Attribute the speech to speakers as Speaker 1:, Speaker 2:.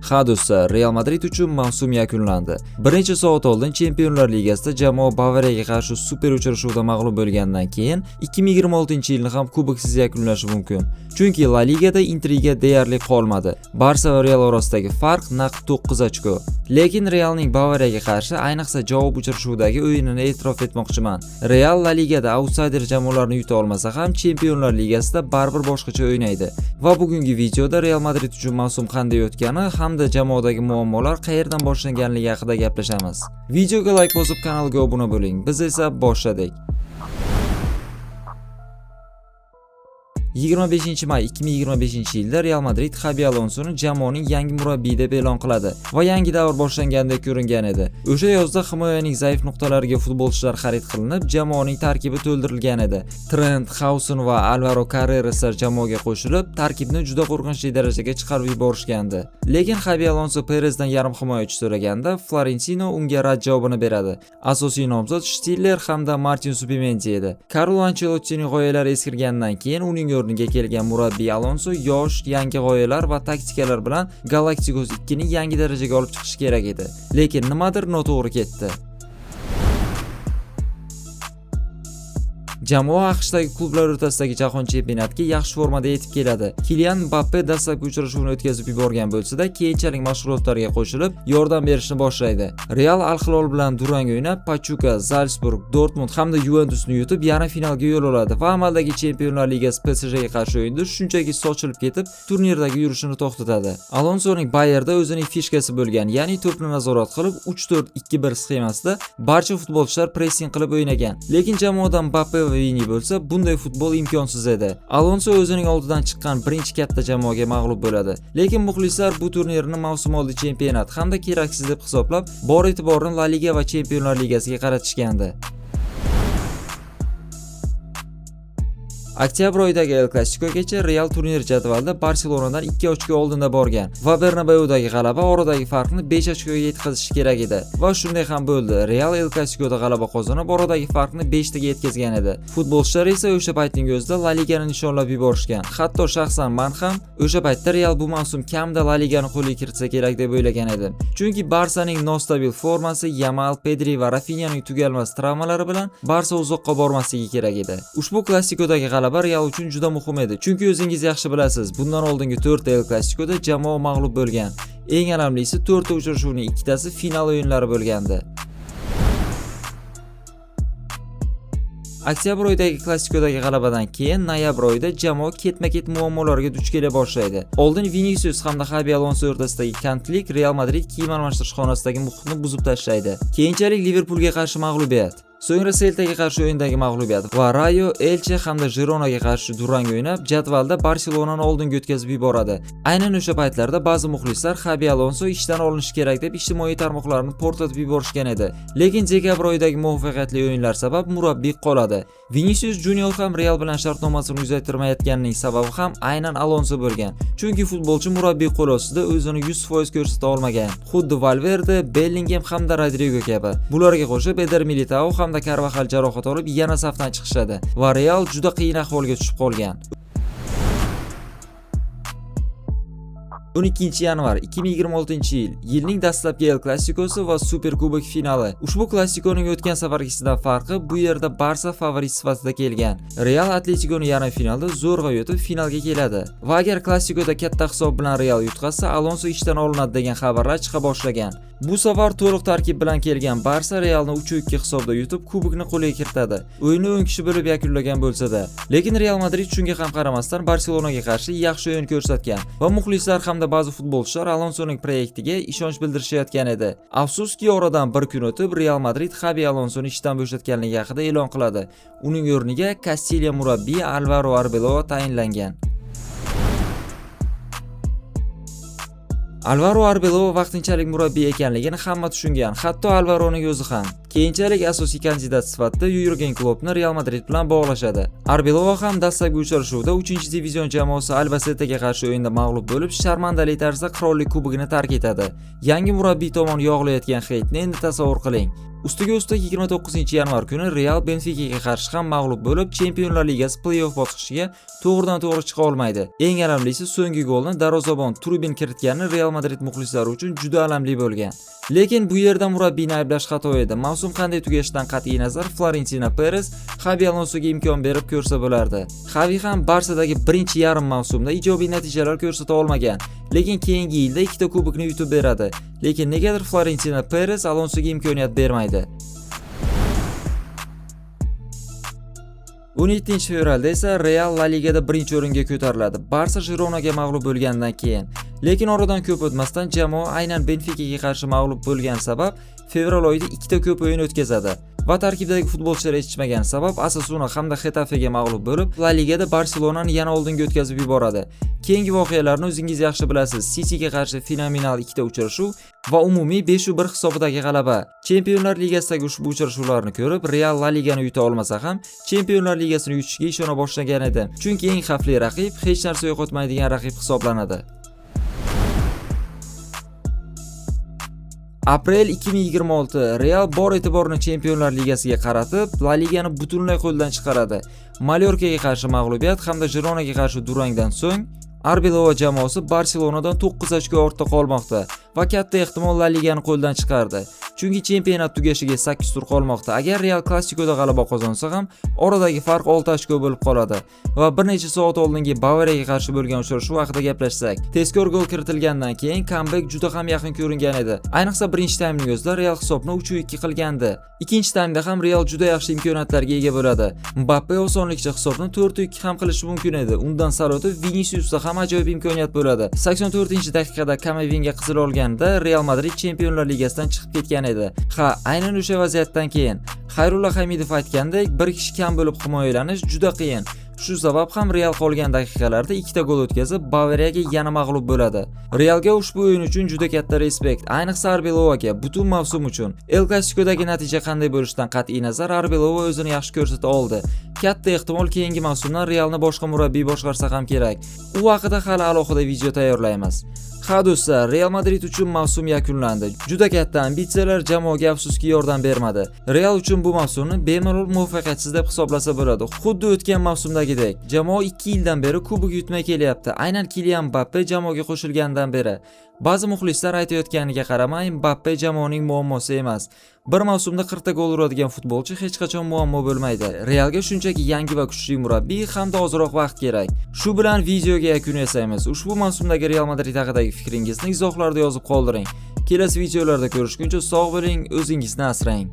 Speaker 1: Ha do'stlar, Real Madrid uchun mavsum yakunlandi. Birinchi soat oldin Chempionlar Ligasida jamoa Bavariyaga qarshi super uchrashuvda mag'lub bo'lgandan keyin 2026-yilni ham kuboksiz yakunlashi mumkin. Chunki La Ligada intriga deyarli qolmadi. Barsa va Real orasidagi farq naq 9 ochko. Lekin Realning Bavariyaga qarshi ayniqsa javob uchrashuvidagi o'yinini e'tirof etmoqchiman. Real La Ligada outsider jamoalarni yuta olmasa ham Chempionlar Ligasida baribir boshqacha o'ynaydi. Va bugungi videoda Real Madrid uchun mavsum qanday o'tgani hamda jamoadagi muammolar qayerdan boshlanganligi haqida gaplashamiz. Videoga like bosib kanalga obuna bo'ling. Biz esa boshladik. 25-may 2025-yilda Real Madrid Xabi Alonsoni jamoaning yangi murabbiyi deb e'lon qiladi va yangi davr boshlangandek ko'ringan edi. O'sha yozda himoyaning zaif nuqtalariga futbolchilar xarid qilinib, jamoaning tarkibi to'ldirilgan edi. Trent, Hausen va Alvaro Carreras jamoaga qo'shilib, tarkibni juda qo'rqinchli darajaga chiqarib yuborishgandi. Lekin Xabi Alonso Perezdan yarim himoyachi so'raganda, Florentino unga rad javobini beradi. Asosiy nomzod Stiller hamda Martin Zubimendi edi. Carlo Ancelottining g'oyalari eskirgandan keyin uning o'rniga kelgan murabbiy Alonso yosh, yangi g'oyalar va taktikalar bilan Galacticos 2 ni yangi darajaga olib chiqish kerak edi. Lekin nimadir noto'g'ri ketdi. Jamoa AQShdagi klublar o'rtasidagi jahon chempionatiga yaxshi formada yetib keladi. Kylian Mbappe dastlabki uchrashuvni o'tkazib yuborgan bo'lsa-da, keyinchalik mashg'ulotlarga qo'shilib, yordam berishni boshlaydi. Real Al-Hilol bilan durang o'ynab, Pachuca, Zalsburg, Dortmund hamda Juventusni yutib, yarim finalga yo'l oladi va amaldagi Chempionlar Ligasi PSJga qarshi o'yinda shunchaki sochilib ketib, turnirdagi yurishini to'xtatadi. Alonsoning Bayernda o'zining fishkasi bo'lgan, ya'ni to'pni nazorat qilib 3-4-2-1 sxemasida barcha futbolchilar pressing qilib o'ynagan. Lekin jamoadan Mbappe va Vini bo'lsa, bunday futbol imkonsiz edi. Alonso o'zining oldidan chiqqan birinchi katta jamoaga mag'lub bo'ladi. Lekin muxlislar bu turnirni mavsum oldi chempionat hamda keraksiz deb hisoblab, bor e'tiborini La Liga va Chempionlar Ligasiga qaratishgandi. Oktyabr oyidagi El Clasicogacha Real turnir jadvalida Barselonadan 2 ochko oldinda borgan va Bernabeudagi g'alaba oradagi farqni 5 ochkoga yetkazishi kerak edi. Va shunday ham bo'ldi. Real El Clasicoda g'alaba qozonib, oradagi farqni 5 taga yetkazgan edi. Futbolchilar esa o'sha paytning o'zida La Ligani nishonlab yuborishgan. Hatto shaxsan men ham o'sha paytda Real bu mavsum kamida La Ligani qo'lga kiritsa kerak deb o'ylagan edim. Chunki Barsaning nostabil formasi, Yamal, Pedri va Rafinyaning tugalmas travmalari bilan Barsa uzoqqa bormasligi kerak edi. Ushbu Clasico'dagi Real uchun juda muhim edi. Chunki o'zingiz yaxshi bilasiz, bundan oldingi 4 El Clasico'da jamoa mag'lub bo'lgan. Eng alamlisi 4 uchrashuvning 2tasi final o'yinlari bo'lgandi. Oktyabr oyidagi Clasico'dagi g'alabadan keyin noyabr oyida jamoa ketma-ket muammolarga duch kela boshlaydi. Oldin Vinicius hamda Xabi Alonso o'rtasidagi konflikt Real Madrid kiyim almashtirish xonasidagi muhitni buzib tashlaydi. Keyinchalik Liverpoolga qarshi mag'lubiyat, so'ngra Celtaga qarshi o'yindagi mag'lubiyat va Rayo, Elche hamda Gironaga qarshi durang o'ynab, jadvalda Barselonani oldinga o'tkazib yuboradi. Aynan o'sha paytlarda ba'zi muxlislar Xabi Alonso ishdan olinishi kerak deb ijtimoiy tarmoqlarni portlatib yuborishgan edi. Lekin dekabr oyidagi muvaffaqiyatli o'yinlar sabab murabbiy qoladi. Vinicius Junior ham Real bilan shartnomasini uzaytirmayotganining sababi ham aynan Alonso bo'lgan. Chunki futbolchi murabbiy qo'l ostida o'zini 100% ko'rsata olmagan. Xuddi Valverde, Bellingham hamda Rodrigo kabi. Bularga qo'shib Eder Militao hamda Carvajal jarohat olib yana safdan chiqishadi va Real juda qiyin ahvolga tushib qolgan. 12 yanvar 2026-yil yilning dastlabki El Clasicosi va Super Kubok finali. Ushbu Clasiconing o'tgan safargisidan farqi bu yerda Barsa favorit sifatida kelgan. Real Atleticoni yarim finalda zo'rg'a yutib finalga keladi. Va agar Clasicoda katta hisob bilan Real yutqazsa, Alonso ishdan olinadi degan xabarlar chiqa boshlagan. Bu safar to'liq tarkib bilan kelgan Barsa Realni 3-2 hisobda yutib kubokni qo'lga kiritadi. O'yinni 10 kishi bo'lib yakunlagan bo'lsa-da, lekin Real Madrid shunga ham qaramasdan Barselonaga qarshi yaxshi o'yin ko'rsatgan va muxlislar hamda ba'zi futbolchilar Alonsoning proyektiga ishonch bildirishayotgan edi. Afsuski, oradan bir kun o'tib Real Madrid Xabi Alonsoni ishdan bo'shatganligi haqida e'lon qiladi. Uning o'rniga Kastilya murabbiyi Alvaro Arbeloa tayinlangan. Alvaro Arbeloa vaqtinchalik murabbiy ekanligini hamma tushungan, hatto Alvaroning o'zi ham. keyinchalik asosiy kandidat sifatida Jurgen Kloppni Real Madrid bilan bog'lashadi. Arbeloa ham dastlabki uchrashuvda 3-divizion jamoasi Albacetega qarshi o'yinda mag'lub bo'lib, sharmandali tarzda Qirollik kubogini tark etadi. Yangi murabbiy tomon yog'ilayotgan heytni endi tasavvur qiling. Ustiga ustak 29-yanvar kuni Real Benficaga qarshi ham mag'lub bo'lib, Chempionlar Ligasi play-off bosqichiga to'g'ridan-to'g'ri chiqa olmaydi. Eng alamlisi so'nggi golni darvozabon Trubin kiritgani Real Madrid muxlislari uchun juda alamli bo'lgan. Lekin bu yerda murabbiyni ayblash xato edi. Mavsum qanday tugashidan qat'iy nazar Florentino Perez Xabi Alonsoga imkon berib ko'rsa bo'lardi. Xavi ham Barsadagi birinchi yarim mavsumda ijobiy natijalar ko'rsata olmagan, lekin keyingi yilda ikkita kubokni yutib beradi. Lekin negadir Florentino Perez Alonsoga imkoniyat bermaydi. 17-fevralda esa Real La Ligada birinchi o'ringa ko'tariladi. Barsa Gironaga mag'lub bo'lgandan keyin. Lekin oradan ko'p o'tmasdan jamoa aynan Benficaga qarshi mag'lub bo'lgan sabab fevral oyida ikkita ko'p o'yin o'tkazadi. Va tarkibdagi futbolchilar yetishmagan sabab Osasuna hamda Getafega mag'lub bo'lib, La Ligada Barselonani yana oldinga o'tkazib yuboradi. Keyingi voqealarni o'zingiz yaxshi bilasiz. Cityga qarshi fenomenal ikkita uchrashuv va umumiy 5-1 hisobidagi g'alaba. Chempionlar Ligasidagi ushbu uchrashuvlarni ko'rib, Real La Ligani yuta olmasa ham, Chempionlar Ligasini yutishiga ishona boshlagan edi. Chunki eng xavfli raqib hech narsa yo'qotmaydigan raqib hisoblanadi. Aprel 2026 Real bor e'tiborini Chempionlar Ligasiga qaratib, La Ligani butunlay qo'ldan chiqaradi. Mallorcaga qarshi mag'lubiyat hamda Gironaga qarshi durangdan so'ng Arbeloa jamoasi Barselonadan 9 ochko ortda qolmoqda va katta ehtimol La Ligani qo'ldan chiqardi. Chunki chempionat tugashiga 8 tur qolmoqda. Agar Real Klasikoda g'alaba qozonsa ham, oradagi farq 6 ochko bo'lib qoladi. Va bir necha soat oldingi Bavariyaga qarshi bo'lgan uchrashuv haqida gaplashsak, tezkor gol kiritilgandan keyin comeback juda ham yaqin ko'ringan edi. Ayniqsa birinchi taymning o'zida Real hisobni 3-2 qilgandi. Ikkinchi taymda ham Real juda yaxshi imkoniyatlarga ega bo'ladi. Mbappe osonlikcha hisobni 4-2 ham qilishi mumkin edi. Undan sal o'tib Viniciusda ham ajoyib imkoniyat bo'ladi. 84-daqiqada Kamavinga qizil olganda Real Madrid Chempionlar Ligasidan chiqib ketgan edi. Ha, aynan o'sha vaziyatdan keyin Xayrulla Hamidov aytgandek, bir kishi kam bo'lib himoyalanish juda qiyin. Shu sabab ham Real qolgan daqiqalarda ikkita gol o'tkazib, Bavariyaga yana mag'lub bo'ladi. Realga ushbu o'yin uchun juda katta respekt, ayniqsa Arbeloaga butun mavsum uchun. El Clasico'dagi natija qanday bo'lishidan qat'iy nazar Arbeloa o'zini yaxshi ko'rsata oldi. Katta ehtimol keyingi mavsumdan Realni boshqa murabbiy boshqarsa ham kerak. U haqida hali alohida video tayyorlaymiz. Ha do'stlar, Real Madrid uchun mavsum yakunlandi. Juda katta ambitsiyalar jamoaga afsuski yordam bermadi. Real uchun bu mavsumni bemalol muvaffaqiyatsiz deb hisoblasa bo'ladi. Xuddi o'tgan mavsumdagidek. Jamoa 2 yildan beri kubok yutmay kelyapti. Aynan Kylian Mbappe jamoaga qo'shilgandan beri. Ba'zi muxlislar aytayotganiga qaramay, Mbappe jamoaning muammosi emas. Bir mavsumda 40 ta gol uradigan futbolchi hech qachon muammo bo'lmaydi. Realga shunchaki yangi va kuchli murabbiy hamda ozroq vaqt kerak. Shu bilan videoga yakun yasaymiz. Ushbu mavsumdagi Real Madrid haqidagi fikringizni izohlarda yozib qoldiring. Kelasi videolarda ko'rishguncha sog' bo'ling, o'zingizni asrang.